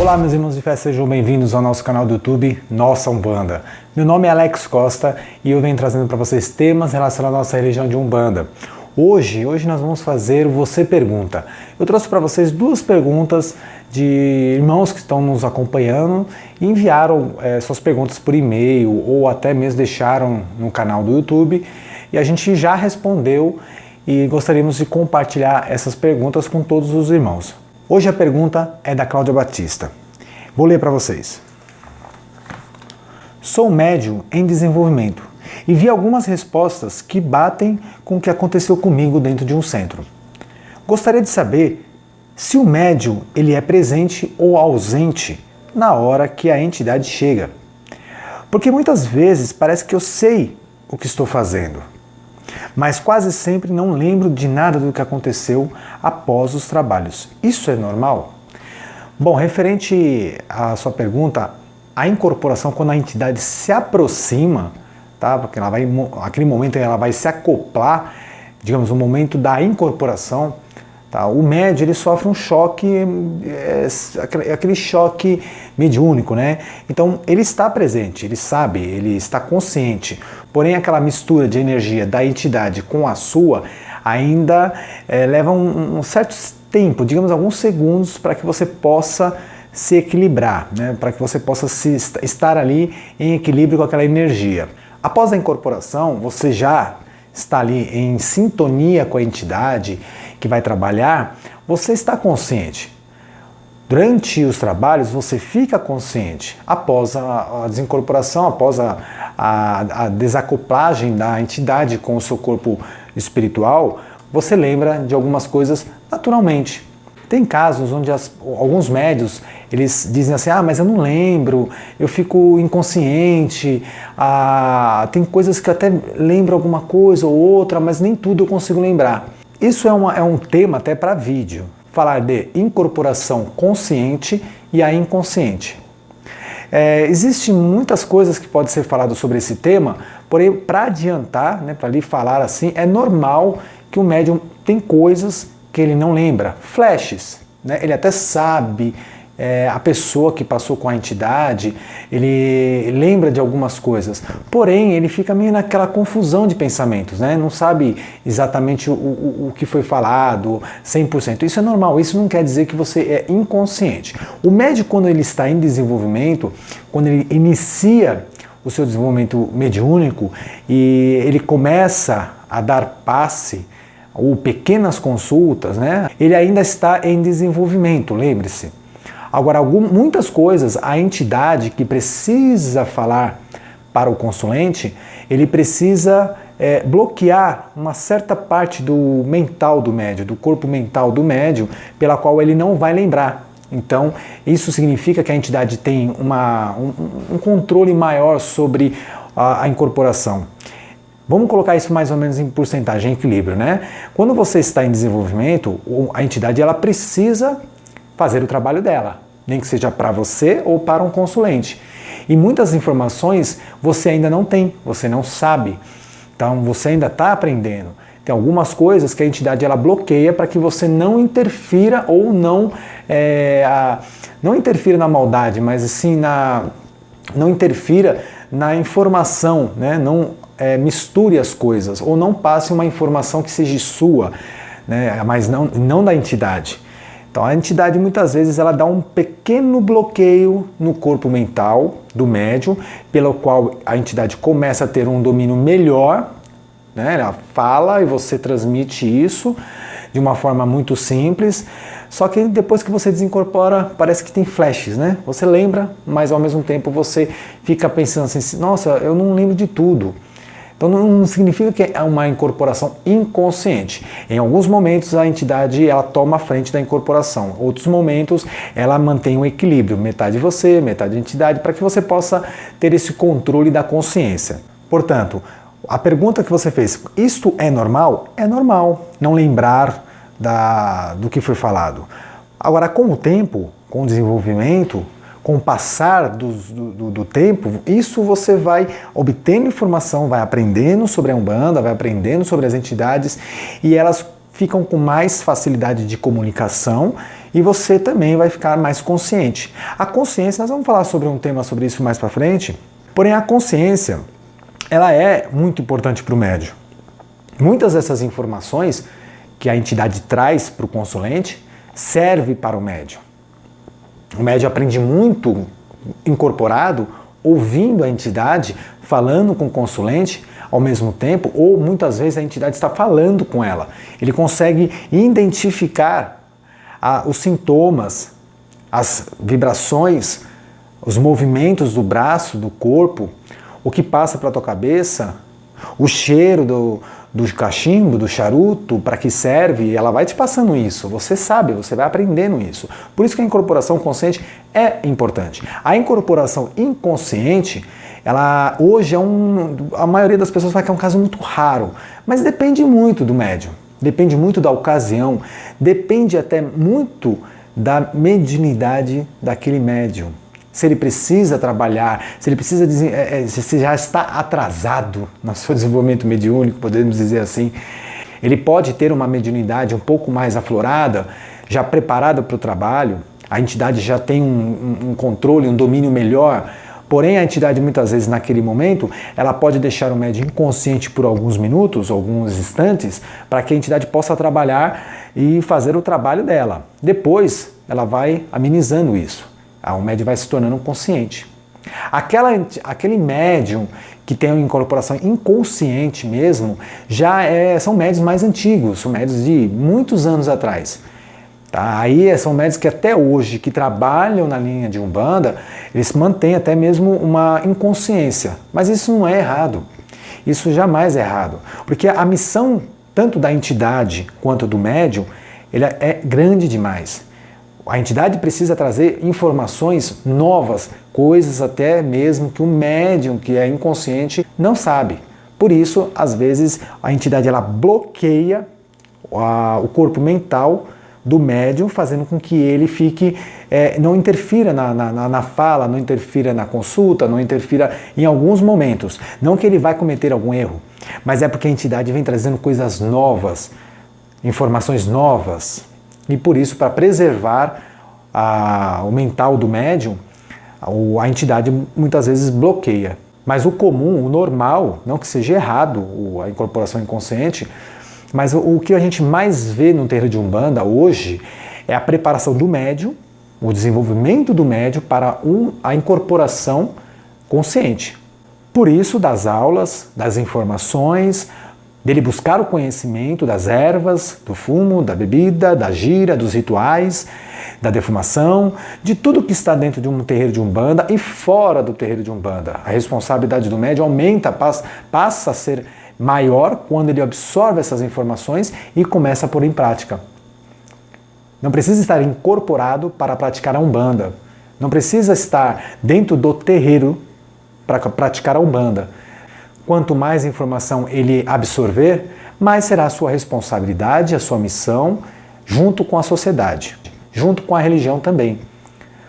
Olá, meus irmãos de fé, sejam bem-vindos ao nosso canal do YouTube Nossa Umbanda. Meu nome é Alex Costa e eu venho trazendo para vocês temas relacionados à nossa religião de Umbanda. Hoje nós vamos fazer o Você Pergunta. Eu trouxe para vocês duas perguntas de irmãos que estão nos acompanhando e enviaram suas perguntas por e-mail ou até mesmo deixaram no canal do YouTube e a gente já respondeu e gostaríamos de compartilhar essas perguntas com todos os irmãos. Hoje a pergunta é da Cláudia Batista. Vou ler para vocês. Sou médium em desenvolvimento e vi algumas respostas que batem com o que aconteceu comigo dentro de um centro. Gostaria de saber se o médium ele é presente ou ausente na hora que a entidade chega. Porque muitas vezes parece que eu sei o que estou fazendo, mas quase sempre não lembro de nada do que aconteceu após os trabalhos. Isso é normal? Bom, referente à sua pergunta, a incorporação, quando a entidade se aproxima, tá? Porque naquele momento ela vai se acoplar, digamos, o momento da incorporação, tá? O médium ele sofre um choque, aquele choque mediúnico, né? Então ele está presente, ele sabe, ele está consciente, porém aquela mistura de energia da entidade com a sua ainda leva um certo tempo, digamos alguns segundos, para que você possa se equilibrar, né? Para que você possa estar ali em equilíbrio com aquela energia. Após a incorporação, você já está ali em sintonia com a entidade que vai trabalhar, você está consciente. Durante os trabalhos, você fica consciente. Após a desincorporação, após a desacoplagem da entidade com o seu corpo espiritual, você lembra de algumas coisas naturalmente. Tem casos onde alguns médiuns, eles dizem assim, mas eu não lembro, eu fico inconsciente, tem coisas que eu até lembro alguma coisa ou outra, mas nem tudo eu consigo lembrar. Isso é um tema até para vídeo, falar de incorporação consciente e a inconsciente. Existem muitas coisas que podem ser faladas sobre esse tema, porém, para adiantar, né, para lhe falar assim, é normal que o médium tem coisas que ele não lembra, flashes, né? Ele até sabe a pessoa que passou com a entidade, ele lembra de algumas coisas, porém ele fica meio naquela confusão de pensamentos, né? Não sabe exatamente o que foi falado 100%. Isso é normal, isso não quer dizer que você é inconsciente. O médium, quando ele está em desenvolvimento, quando ele inicia o seu desenvolvimento mediúnico e ele começa a dar passe ou pequenas consultas, né? Ele ainda está em desenvolvimento, lembre-se. Agora, muitas coisas, a entidade que precisa falar para o consulente, ele precisa bloquear uma certa parte do mental do médium, do corpo mental do médium, pela qual ele não vai lembrar. Então, isso significa que a entidade tem um controle maior sobre a incorporação. Vamos colocar isso mais ou menos em porcentagem, em equilíbrio, né? Quando você está em desenvolvimento, a entidade ela precisa fazer o trabalho dela, nem que seja para você ou para um consulente. E muitas informações você ainda não tem, você não sabe. Então você ainda está aprendendo. Tem algumas coisas que a entidade ela bloqueia para que você não interfira ou não interfira na maldade, mas assim não interfira na informação, né? Não misture as coisas ou não passe uma informação que seja sua, né? Mas não da entidade. Então a entidade muitas vezes ela dá um pequeno bloqueio no corpo mental do médium, pelo qual a entidade começa a ter um domínio melhor, né? Ela fala e você transmite isso de uma forma muito simples, só que depois que você desincorpora, parece que tem flashes, né? Você lembra, mas ao mesmo tempo você fica pensando assim, nossa, eu não lembro de tudo. Então não significa que é uma incorporação inconsciente. Em alguns momentos a entidade ela toma a frente da incorporação, outros momentos ela mantém um equilíbrio, metade você, metade entidade, para que você possa ter esse controle da consciência. Portanto, a pergunta que você fez, isto é normal? É normal não lembrar do que foi falado. Agora, com o tempo, com o desenvolvimento, com o passar do tempo, isso você vai obtendo informação, vai aprendendo sobre a Umbanda, vai aprendendo sobre as entidades e elas ficam com mais facilidade de comunicação e você também vai ficar mais consciente. A consciência, nós vamos falar sobre um tema sobre isso mais para frente, porém a consciência, ela é muito importante para o médium. Muitas dessas informações que a entidade traz para o consulente serve para o médium. O médium aprende muito incorporado, ouvindo a entidade, falando com o consulente ao mesmo tempo, ou muitas vezes a entidade está falando com ela. Ele consegue identificar os sintomas, as vibrações, os movimentos do braço, do corpo, o que passa pela tua cabeça, o cheiro do cachimbo, do charuto, para que serve, ela vai te passando isso, você sabe, você vai aprendendo isso. Por isso que a incorporação consciente é importante. A incorporação inconsciente, ela hoje a maioria das pessoas vai que é um caso muito raro, mas depende muito do médium, depende muito da ocasião, depende até muito da mediunidade daquele médium. Se ele precisa trabalhar, se ele precisa, se já está atrasado no seu desenvolvimento mediúnico, podemos dizer assim, ele pode ter uma mediunidade um pouco mais aflorada, já preparada para o trabalho, a entidade já tem um controle, um domínio melhor, porém a entidade muitas vezes naquele momento, ela pode deixar o médium inconsciente por alguns minutos, alguns instantes, para que a entidade possa trabalhar e fazer o trabalho dela. Depois ela vai amenizando isso. O médium vai se tornando consciente. Aquele médium que tem uma incorporação inconsciente mesmo, são médios mais antigos, são médios de muitos anos atrás. Tá? Aí são médios que até hoje, que trabalham na linha de Umbanda, eles mantêm até mesmo uma inconsciência. Mas isso não é errado. Isso jamais é errado. Porque a missão, tanto da entidade quanto do médium, ele é grande demais. A entidade precisa trazer informações novas, coisas até mesmo que o médium, que é inconsciente, não sabe. Por isso, às vezes, a entidade ela bloqueia o corpo mental do médium, fazendo com que ele não interfira na fala, não interfira na consulta, não interfira em alguns momentos. Não que ele vai cometer algum erro, mas é porque a entidade vem trazendo coisas novas, informações novas. E por isso, para preservar o mental do médium, a entidade muitas vezes bloqueia. Mas o comum, o normal, não que seja errado a incorporação inconsciente, mas o que a gente mais vê no terreiro de Umbanda hoje é a preparação do médium, o desenvolvimento do médium para a incorporação consciente. Por isso, das aulas, das informações, dele buscar o conhecimento das ervas, do fumo, da bebida, da gira, dos rituais, da defumação, de tudo que está dentro de um terreiro de Umbanda e fora do terreiro de Umbanda. A responsabilidade do médium aumenta, passa a ser maior quando ele absorve essas informações e começa a pôr em prática. Não precisa estar incorporado para praticar a Umbanda. Não precisa estar dentro do terreiro para praticar a Umbanda. Quanto mais informação ele absorver, mais será a sua responsabilidade, a sua missão, junto com a sociedade, junto com a religião também.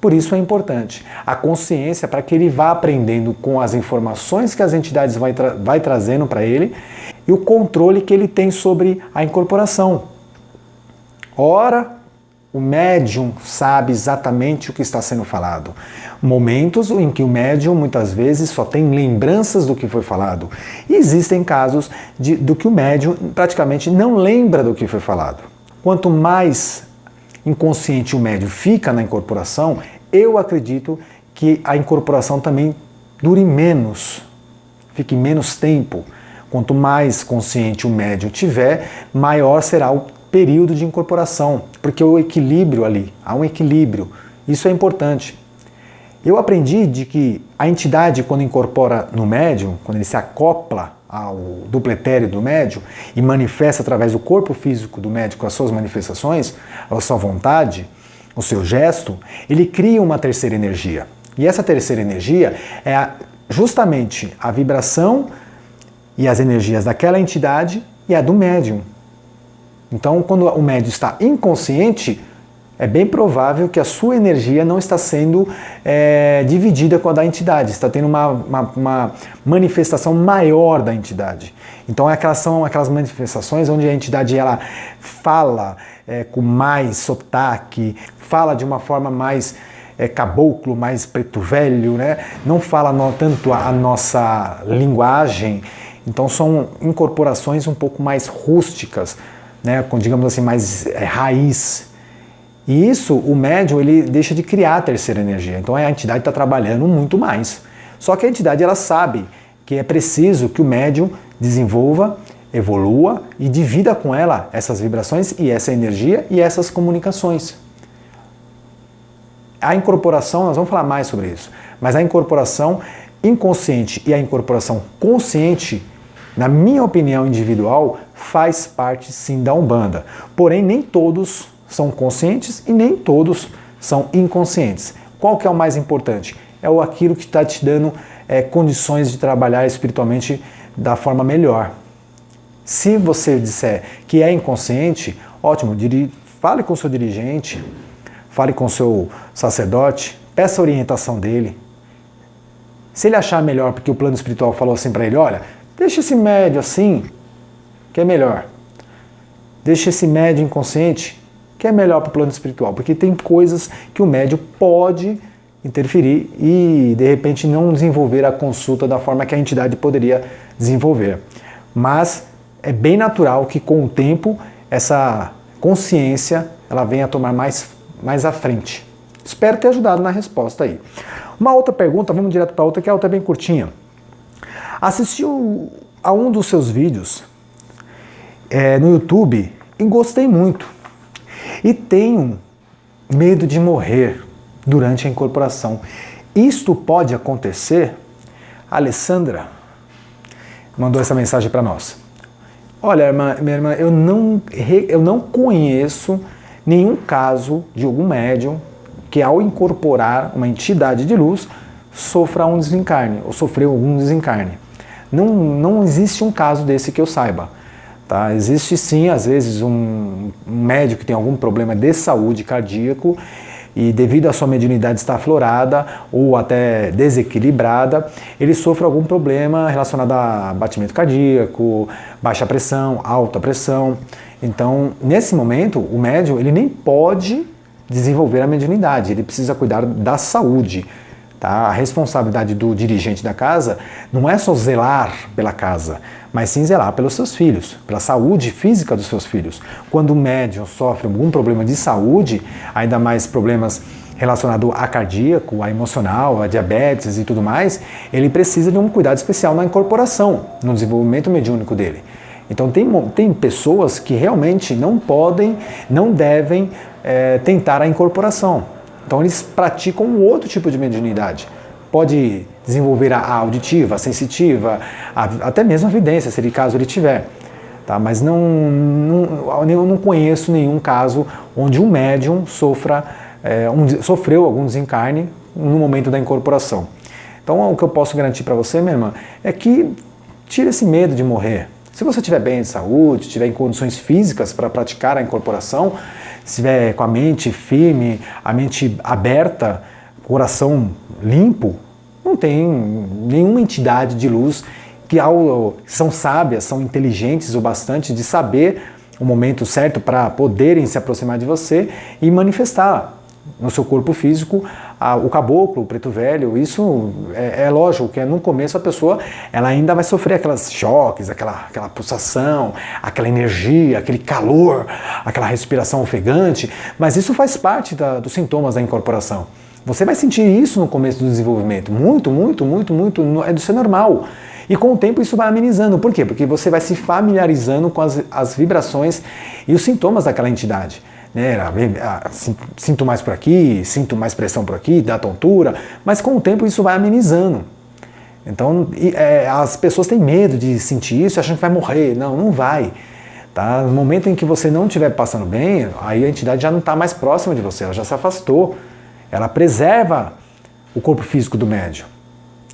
Por isso é importante a consciência para que ele vá aprendendo com as informações que as entidades vai trazendo para ele e o controle que ele tem sobre a incorporação. Ora, o médium sabe exatamente o que está sendo falado. Momentos em que o médium muitas vezes só tem lembranças do que foi falado. E existem casos do que o médium praticamente não lembra do que foi falado. Quanto mais inconsciente o médium fica na incorporação, eu acredito que a incorporação também dure menos, fique menos tempo. Quanto mais consciente o médium tiver, maior será o período de incorporação, porque o equilíbrio ali, há um equilíbrio, isso é importante. Eu aprendi de que a entidade, quando incorpora no médium, quando ele se acopla ao dupletério do médium e manifesta através do corpo físico do médium as suas manifestações, a sua vontade, o seu gesto, ele cria uma terceira energia. E essa terceira energia é justamente a vibração e as energias daquela entidade e a do médium. Então, quando o médium está inconsciente, é bem provável que a sua energia não está sendo dividida com a da entidade, está tendo uma manifestação maior da entidade. Então, são aquelas manifestações onde a entidade ela fala, com mais sotaque, fala de uma forma mais caboclo, mais preto velho, né? Não fala tanto a nossa linguagem, então são incorporações um pouco mais rústicas, né? Com, digamos assim, mais raiz. E isso, o médium, ele deixa de criar a terceira energia, então a entidade está trabalhando muito mais. Só que a entidade, ela sabe que é preciso que o médium desenvolva, evolua e divida com ela essas vibrações e essa energia e essas comunicações. A incorporação, nós vamos falar mais sobre isso, mas a incorporação inconsciente e a incorporação consciente, na minha opinião individual, faz parte sim da Umbanda. Porém, nem todos são conscientes e nem todos são inconscientes. Qual que é o mais importante? É aquilo que está te dando condições de trabalhar espiritualmente da forma melhor. Se você disser que é inconsciente, ótimo, fale com o seu dirigente, fale com o seu sacerdote, peça a orientação dele. Se ele achar melhor, porque o plano espiritual falou assim para ele, olha, deixa esse médio assim, que é melhor. Deixa esse médio inconsciente, que é melhor para o plano espiritual, porque tem coisas que o médio pode interferir e, de repente, não desenvolver a consulta da forma que a entidade poderia desenvolver. Mas é bem natural que, com o tempo, essa consciência ela venha a tomar mais à frente. Espero ter ajudado na resposta aí. Uma outra pergunta, vamos direto para outra, que a outra é bem curtinha. Assistiu a um dos seus vídeos no YouTube e gostei muito. E tenho medo de morrer durante a incorporação. Isto pode acontecer? A Alessandra mandou essa mensagem para nós. Olha, minha irmã, eu não conheço nenhum caso de algum médium que, ao incorporar uma entidade de luz, sofra um desencarne, ou sofreu algum desencarne. Não existe um caso desse que eu saiba. Tá? Existe sim, às vezes, um médium que tem algum problema de saúde cardíaco e, devido à sua mediunidade estar aflorada ou até desequilibrada, ele sofre algum problema relacionado a batimento cardíaco, baixa pressão, alta pressão. Então, nesse momento, o médium ele nem pode desenvolver a mediunidade, ele precisa cuidar da saúde. Tá? A responsabilidade do dirigente da casa não é só zelar pela casa, mas sim zelar pelos seus filhos, pela saúde física dos seus filhos. Quando o médium sofre algum problema de saúde, ainda mais problemas relacionados a cardíaco, a emocional, a diabetes e tudo mais, ele precisa de um cuidado especial na incorporação, no desenvolvimento mediúnico dele. Então tem pessoas que realmente não podem, não devem tentar a incorporação. Então eles praticam um outro tipo de mediunidade. Pode desenvolver a auditiva, a sensitiva, até mesmo a vidência, se caso ele tiver. Tá? Mas eu não conheço nenhum caso onde um médium sofreu algum desencarne no momento da incorporação. Então o que eu posso garantir para você, minha irmã, é que tire esse medo de morrer. Se você estiver bem de saúde, estiver em condições físicas para praticar a incorporação, se estiver com a mente firme, a mente aberta, coração limpo, não tem nenhuma entidade de luz que são sábias, são inteligentes o bastante de saber o momento certo para poderem se aproximar de você e manifestar no seu corpo físico o caboclo, o preto velho. Isso é lógico que no começo a pessoa ela ainda vai sofrer aqueles choques, aquela pulsação, aquela energia, aquele calor, aquela respiração ofegante, mas isso faz parte dos sintomas da incorporação. Você vai sentir isso no começo do desenvolvimento, muito, isso é normal. E com o tempo isso vai amenizando. Por quê? Porque você vai se familiarizando com as vibrações e os sintomas daquela entidade. Sinto mais por aqui, sinto mais pressão por aqui, dá tontura, mas com o tempo isso vai amenizando. Então as pessoas têm medo de sentir isso, acham que vai morrer. Não vai. Tá? No momento em que você não estiver passando bem, aí a entidade já não está mais próxima de você, ela já se afastou. Ela preserva o corpo físico do médium.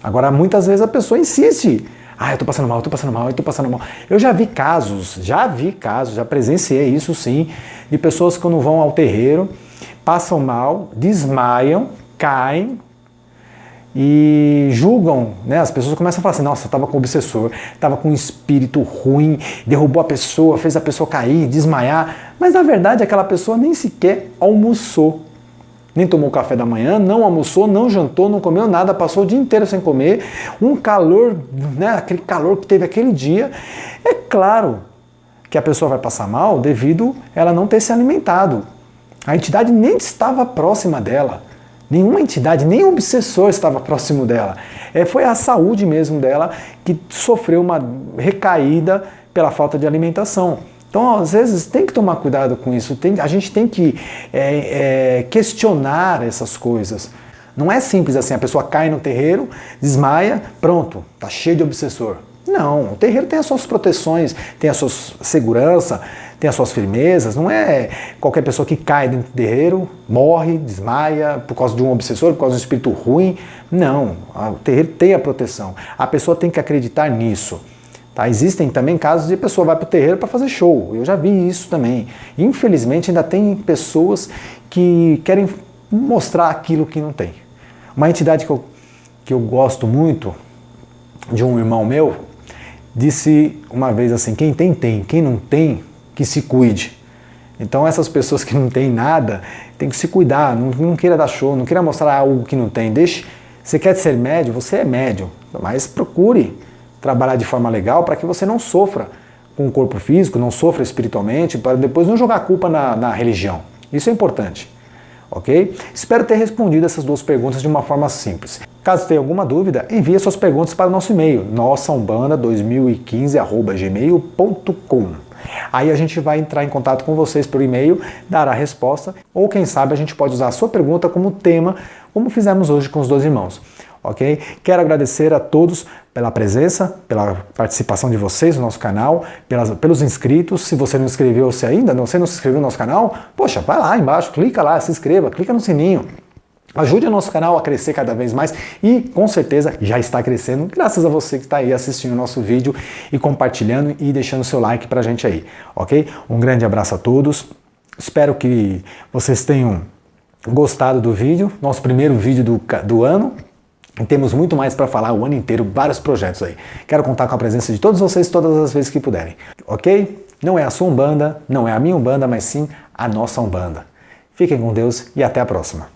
Agora, muitas vezes a pessoa insiste. Eu tô passando mal. Eu já vi casos, já presenciei isso sim, de pessoas que quando vão ao terreiro, passam mal, desmaiam, caem e julgam, né? As pessoas começam a falar assim, nossa, estava com obsessor, estava com um espírito ruim, derrubou a pessoa, fez a pessoa cair, desmaiar, mas na verdade aquela pessoa nem sequer almoçou, nem tomou café da manhã, não almoçou, não jantou, não comeu nada, passou o dia inteiro sem comer, um calor, né? Aquele calor que teve aquele dia, é claro que a pessoa vai passar mal devido a ela não ter se alimentado. A entidade nem estava próxima dela. Nenhuma entidade, nem o obsessor estava próximo dela. Foi a saúde mesmo dela que sofreu uma recaída pela falta de alimentação. Então, às vezes, tem que tomar cuidado com isso. A gente tem que questionar essas coisas. Não é simples assim, a pessoa cai no terreiro, desmaia, pronto, tá cheio de obsessor. Não, o terreiro tem as suas proteções, tem a sua segurança, tem as suas firmezas, não é qualquer pessoa que cai dentro do terreiro, morre, desmaia por causa de um obsessor, por causa de um espírito ruim. Não, o terreiro tem a proteção. A pessoa tem que acreditar nisso. Tá? Existem também casos de a pessoa vai para o terreiro para fazer show. Eu já vi isso também. Infelizmente ainda tem pessoas que querem mostrar aquilo que não tem. Uma entidade que eu gosto muito, de um irmão meu, disse uma vez assim, quem tem, tem. Quem não tem, que se cuide. Então essas pessoas que não têm nada, tem que se cuidar, não queira dar show, não queira mostrar algo que não tem. Você quer ser médio? Você é médio, mas procure trabalhar de forma legal para que você não sofra com o corpo físico, não sofra espiritualmente, para depois não jogar a culpa na religião. Isso é importante. Ok? Espero ter respondido essas duas perguntas de uma forma simples. Caso tenha alguma dúvida, envie suas perguntas para o nosso e-mail, nossaumbanda2015@gmail.com. Aí a gente vai entrar em contato com vocês por e-mail, dar a resposta, ou quem sabe a gente pode usar a sua pergunta como tema, como fizemos hoje com os dois irmãos. Ok? Quero agradecer a todos pela presença, pela participação de vocês no nosso canal, pelos inscritos. Se você não inscreveu-se ainda, você não se inscreveu no nosso canal, poxa, vai lá embaixo, clica lá, se inscreva, clica no sininho. Ajude o nosso canal a crescer cada vez mais e, com certeza, já está crescendo graças a você que está aí assistindo o nosso vídeo e compartilhando e deixando seu like pra gente aí, ok? Um grande abraço a todos. Espero que vocês tenham gostado do vídeo, nosso primeiro vídeo do ano. E temos muito mais para falar o ano inteiro, vários projetos aí. Quero contar com a presença de todos vocês todas as vezes que puderem, ok? Não é a sua Umbanda, não é a minha Umbanda, mas sim a nossa Umbanda. Fiquem com Deus e até a próxima.